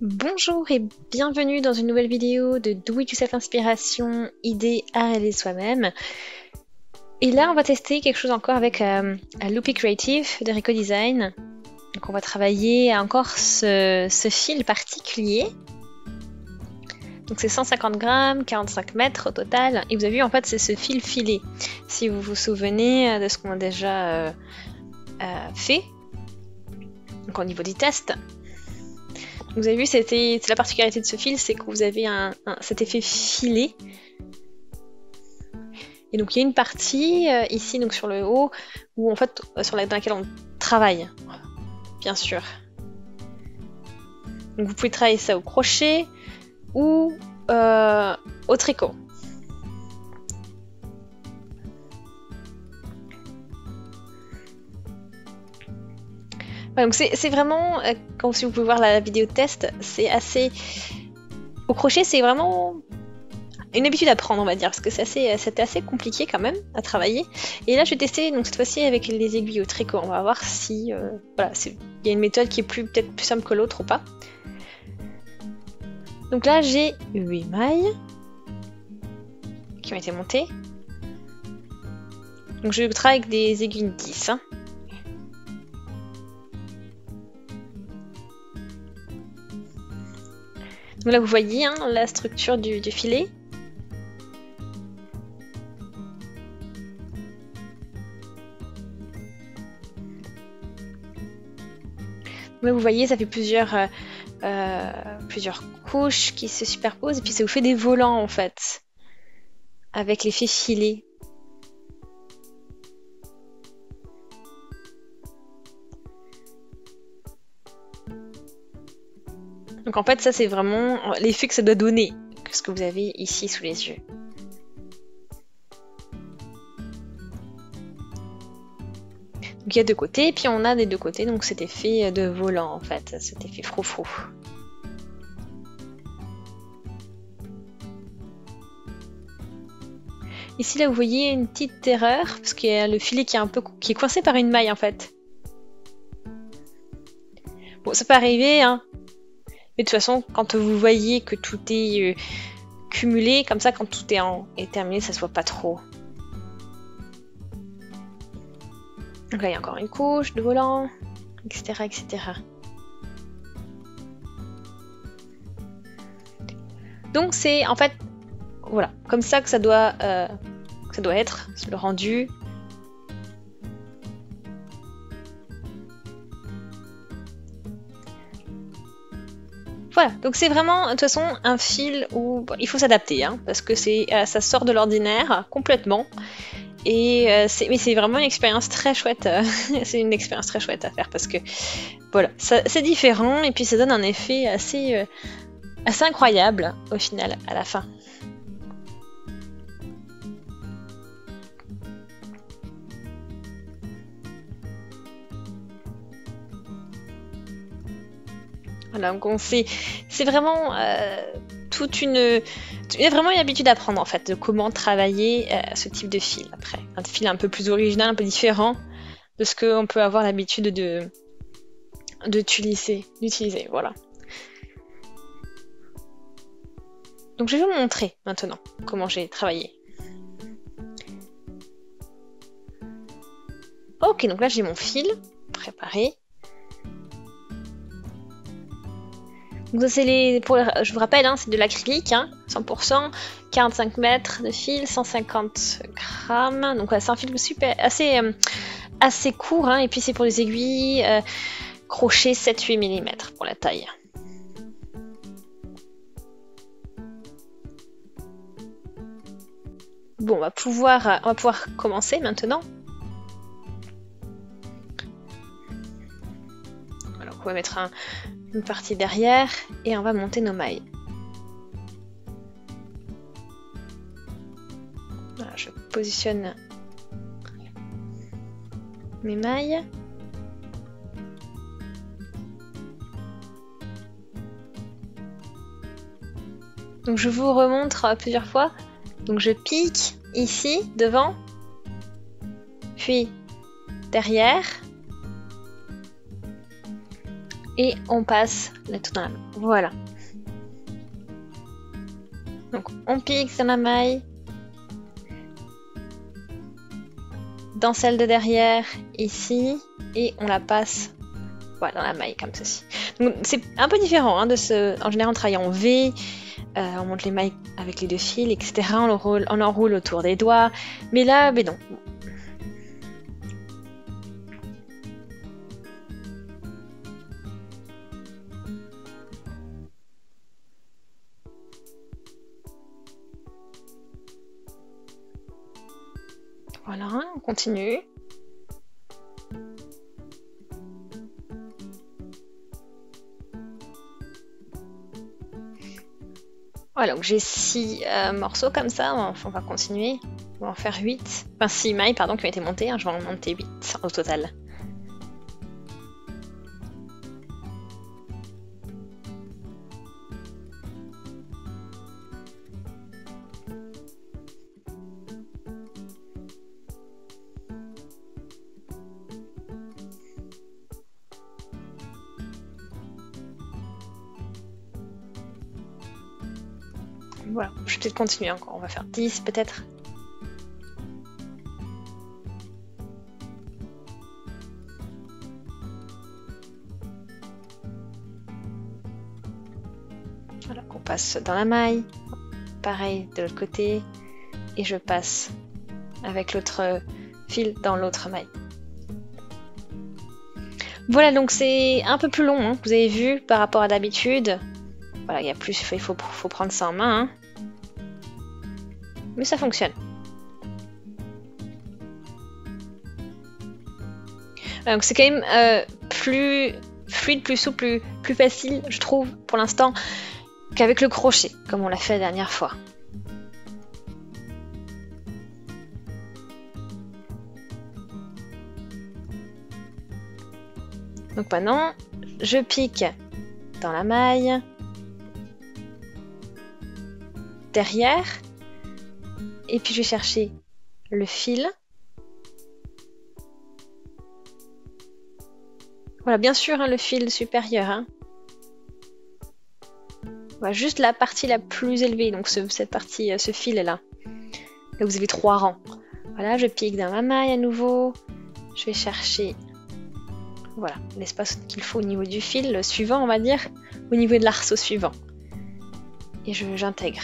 Bonjour et bienvenue dans une nouvelle vidéo de Do It Yourself Inspiration, idées à réaliser soi-même. Et là, on va tester quelque chose encore avec Loopy Creative de Rico Design. Donc on va travailler encore ce fil particulier. Donc c'est 150 grammes, 45 mètres au total. Et vous avez vu, en fait, c'est ce fil filé. Si vous vous souvenez de ce qu'on a déjà fait, donc au niveau du test. Vous avez vu, c'est la particularité de ce fil, c'est que vous avez cet effet filé. Et donc il y a une partie ici, donc sur le haut, où en fait, dans laquelle on travaille, bien sûr. Donc vous pouvez travailler ça au crochet ou au tricot. Ouais, donc c'est vraiment, comme si vous pouvez voir la vidéo test, c'est assez... Au crochet, c'est vraiment une habitude à prendre, on va dire, parce que c'était assez compliqué quand même à travailler. Et là, je vais tester, donc cette fois-ci avec les aiguilles au tricot. On va voir si, voilà, il y a une méthode qui est peut-être plus simple que l'autre ou pas. Donc là, j'ai 8 mailles qui ont été montées. Donc je travaille avec des aiguilles 10. Hein. Donc là, vous voyez hein, la structure du filet. Là, vous voyez, ça fait plusieurs couches qui se superposent et puis ça vous fait des volants en fait, avec l'effet filé. Donc en fait, ça c'est vraiment l'effet que ça doit donner, ce que vous avez ici sous les yeux. Donc il y a deux côtés, et puis on a des deux côtés, donc cet effet de volant en fait, cet effet froufrou. Ici là vous voyez une petite erreur, parce qu'il y a le filet qui est coincé par une maille en fait. Bon ça peut arriver, hein. Mais de toute façon quand vous voyez que tout est cumulé, comme ça quand tout est terminé, ça se voit pas trop. Donc là il y a encore une couche de volant, etc. etc. Donc c'est en fait, voilà, comme ça que ça doit être, le rendu. Voilà, donc c'est vraiment de toute façon un fil où bon, il faut s'adapter, hein, parce que ça sort de l'ordinaire complètement. Mais c'est vraiment une expérience très chouette. C'est une expérience très chouette à faire parce que voilà, c'est différent et puis ça donne un effet assez incroyable au final à la fin. Voilà, donc c'est vraiment il y a vraiment une habitude à prendre en fait de comment travailler ce type de fil après. Un fil un peu plus original, un peu différent de ce qu'on peut avoir l'habitude d'utiliser. Voilà. Donc je vais vous montrer maintenant comment j'ai travaillé. Ok, donc là j'ai mon fil préparé. Donc ça c'est je vous rappelle, hein, c'est de l'acrylique, hein, 100%, 45 mètres de fil, 150 grammes. Donc ouais, c'est un fil assez court, hein, et puis c'est pour les aiguilles crochet 7-8 mm pour la taille. Bon, on va pouvoir commencer maintenant. Alors, on va mettre une partie derrière et on va monter nos mailles. Voilà, je positionne mes mailles. Donc je vous remontre plusieurs fois. Donc je pique ici, devant, puis derrière, et on passe le tout dans la maille. Voilà. Donc on pique dans la maille, dans celle de derrière, ici, et on la passe voilà, dans la maille comme ceci. Donc c'est un peu différent hein, de ce. En général, on travaille en V, on monte les mailles avec les deux fils, etc. On enroule autour des doigts, mais là, mais non. Voilà, on continue. Voilà, donc j'ai 6 morceaux comme ça, on va continuer. On va en faire 8. Enfin 6 mailles pardon qui ont été montées, hein. Je vais en monter 8 au total. Voilà, je vais peut-être continuer encore, on va faire 10 peut-être. Voilà, on passe dans la maille, pareil de l'autre côté, et je passe avec l'autre fil dans l'autre maille. Voilà, donc c'est un peu plus long, hein, vous avez vu, par rapport à d'habitude. Voilà, il y a plus, il faut prendre ça en main. Hein. Mais ça fonctionne. Donc c'est quand même plus fluide, plus souple, plus facile, je trouve, pour l'instant, qu'avec le crochet, comme on l'a fait la dernière fois. Donc maintenant, je pique dans la maille, derrière, et puis je vais chercher le fil. Voilà, bien sûr, hein, le fil supérieur. Hein. Voilà, juste la partie la plus élevée, donc cette partie, ce fil-là. Là, vous avez 3 rangs. Voilà, je pique dans ma maille à nouveau. Je vais chercher voilà, l'espace qu'il faut au niveau du fil, le suivant, on va dire, au niveau de l'arceau suivant. Et j'intègre.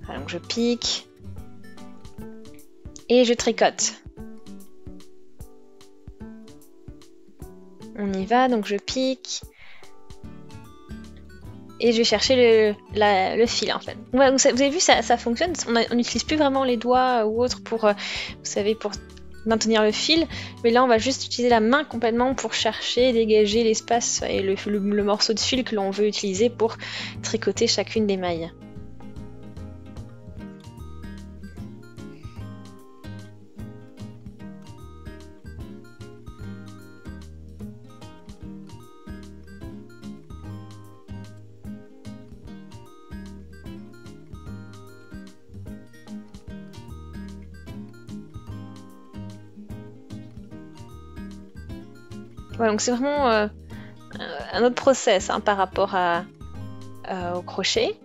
Voilà, donc je pique. Et je tricote. On y va, donc je pique. Et je vais chercher le fil en fait. Ouais, vous avez vu, ça fonctionne. On n'utilise plus vraiment les doigts ou autre pour, vous savez, pour maintenir le fil. Mais là, on va juste utiliser la main complètement pour chercher, dégager l'espace et le morceau de fil que l'on veut utiliser pour tricoter chacune des mailles. Ouais, donc c'est vraiment un autre process hein, par rapport au crochet.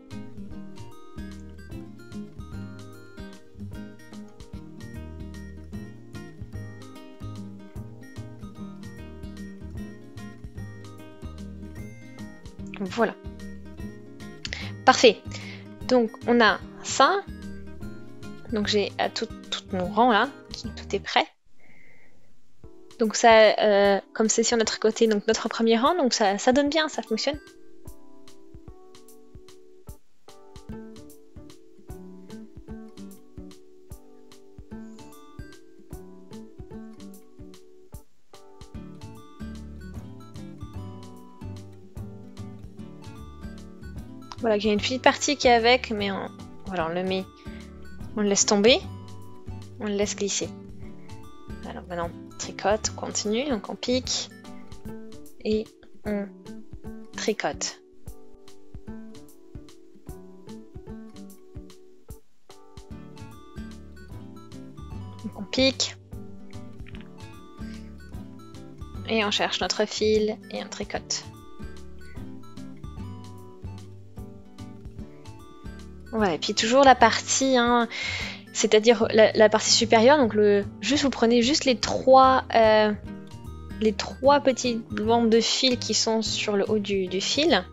Voilà. Parfait. Donc on a ça. Donc j'ai tout mon rang là, tout est prêt. Donc ça, comme c'est sur notre côté, donc notre premier rang, donc ça donne bien, ça fonctionne. Voilà, il y a une petite partie qui est avec, mais voilà, on le laisse tomber, on le laisse glisser. Alors maintenant, on tricote, on continue, donc on pique et on tricote. Donc on pique Et on cherche notre fil et on tricote. Voilà, et puis toujours la partie, hein, c'est-à-dire la partie supérieure, donc vous prenez juste les trois petites bandes de fil qui sont sur le haut du fil.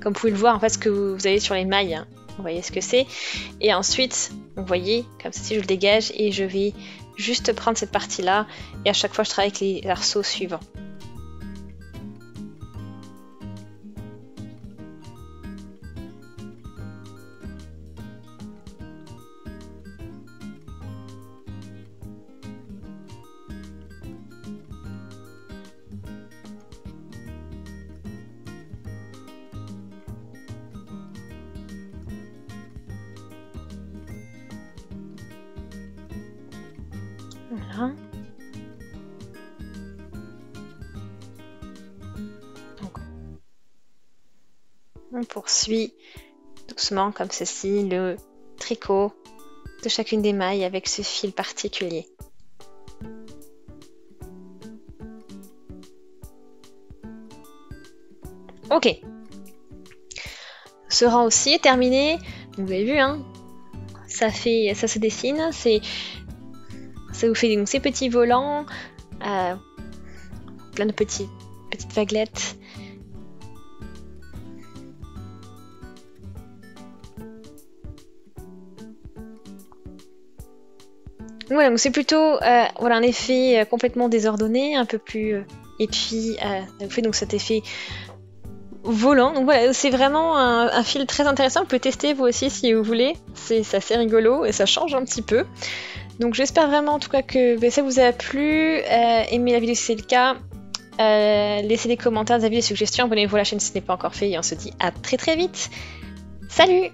Comme vous pouvez le voir, en fait, ce que vous avez sur les mailles, hein, vous voyez ce que c'est. Et ensuite, vous voyez, comme ceci, je le dégage et je vais juste prendre cette partie-là. Et à chaque fois, je travaille avec les arceaux suivants. Voilà. Donc, on poursuit doucement comme ceci le tricot de chacune des mailles avec ce fil particulier. Ok. Ce rang aussi est terminé. Vous avez vu, hein, ça se dessine. Ça vous fait donc ces petits volants, plein de petites vaguelettes. Voilà, donc c'est plutôt voilà, un effet complètement désordonné, un peu plus... et puis, ça vous fait donc cet effet volant. Donc voilà, c'est vraiment un fil très intéressant. Vous pouvez tester vous aussi si vous voulez. C'est assez rigolo et ça change un petit peu. Donc j'espère vraiment en tout cas que ça vous a plu. Aimez la vidéo si c'est le cas. Laissez des commentaires, des avis, des suggestions. Abonnez-vous à la chaîne si ce n'est pas encore fait. Et on se dit à très très vite. Salut!